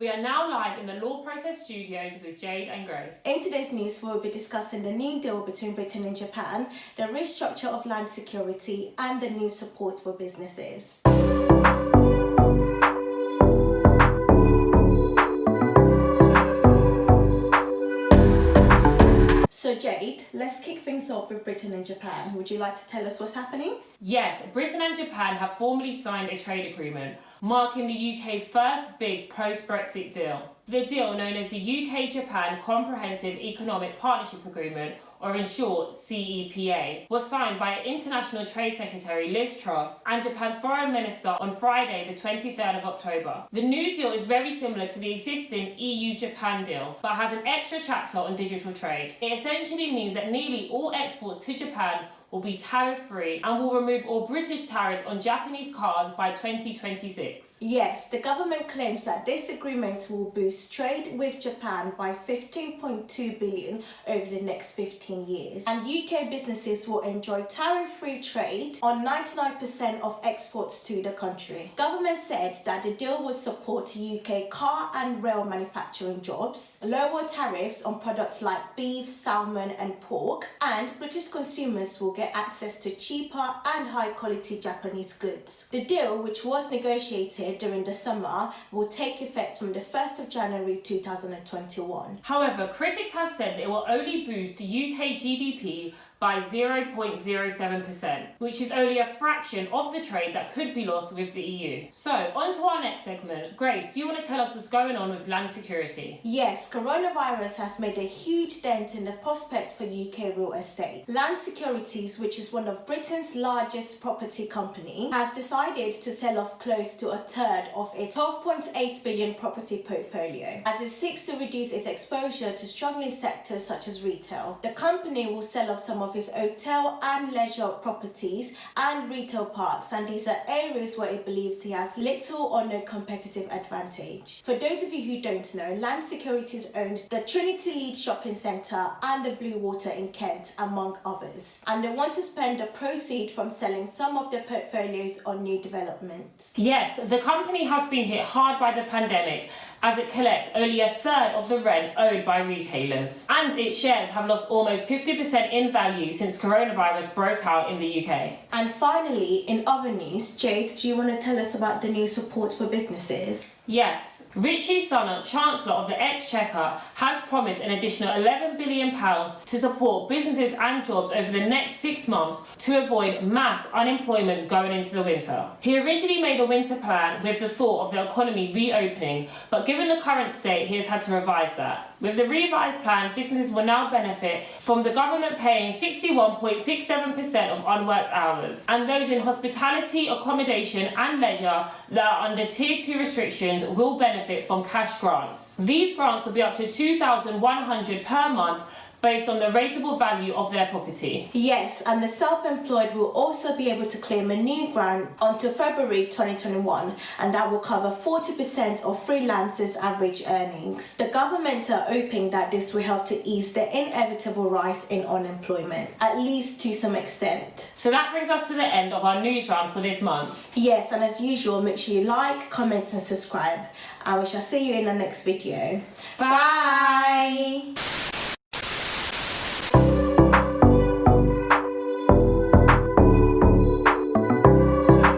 We are now live in the Law Process Studios with Jade and Grace. In today's news, we'll be discussing the new deal between Britain and Japan, the restructure of land security, and the new support for businesses. So Jade, let's kick things off with Britain and Japan. Would you like to tell us what's happening? Yes, Britain and Japan have formally signed a trade agreement, marking the UK's first big post-Brexit deal. The deal, known as the UK-Japan Comprehensive Economic Partnership Agreement, or in short, CEPA, was signed by International Trade Secretary Liz Truss and Japan's Foreign Minister on Friday, the 23rd of October. The new deal is very similar to the existing EU-Japan deal, but has an extra chapter on digital trade. It essentially means that nearly all exports to Japan will be tariff-free and will remove all British tariffs on Japanese cars by 2026. Yes, the government claims that this agreement will boost trade with Japan by 15.2 billion over the next 15 years. And UK businesses will enjoy tariff-free trade on 99% of exports to the country. Government said that the deal will support UK car and rail manufacturing jobs, lower tariffs on products like beef, salmon and pork, and British consumers will get access to cheaper and high-quality Japanese goods. The deal, which was negotiated during the summer, will take effect from the 1st of January 2021. However, critics have said that it will only boost UK GDP by 0.07%, which is only a fraction of the trade that could be lost with the EU. So, on to our next segment. Grace, do you want to tell us what's going on with land security? Yes, coronavirus has made a huge dent in the prospect for UK real estate. Land Securities, which is one of Britain's largest property company, has decided to sell off close to a third of its 12.8 billion property portfolio, as it seeks to reduce its exposure to struggling sectors such as retail. The company will sell off some of its hotel and leisure properties and retail parks, and these are areas where it believes he has little or no competitive advantage. For those of you who don't know, Land Securities owned the Trinity Leeds Shopping Centre and the Blue Water in Kent, among others, and they want to spend the proceeds from selling some of their portfolios on new developments. Yes, the company has been hit hard by the pandemic, as it collects only a third of the rent owed by retailers. And its shares have lost almost 50% in value since coronavirus broke out in the UK. And finally, in other news, Jade, do you want to tell us about the new support for businesses? Yes, Richie Sunak, Chancellor of the Exchequer, has promised an additional £11 billion to support businesses and jobs over the next 6 months to avoid mass unemployment going into the winter. He originally made a winter plan with the thought of the economy reopening, but given the current state, he has had to revise that. With the revised plan, businesses will now benefit from the government paying 61.67% of unworked hours, and those in hospitality, accommodation and leisure that are under Tier 2 restrictions will benefit from cash grants. These grants will be up to £2,100 per month based on the rateable value of their property. Yes, and the self-employed will also be able to claim a new grant until February 2021, and that will cover 40% of freelancers' average earnings. The government are hoping that this will help to ease the inevitable rise in unemployment, at least to some extent. So that brings us to the end of our news round for this month. Yes, and as usual, make sure you like, comment and subscribe, and we shall see you in the next video. Bye. Bye.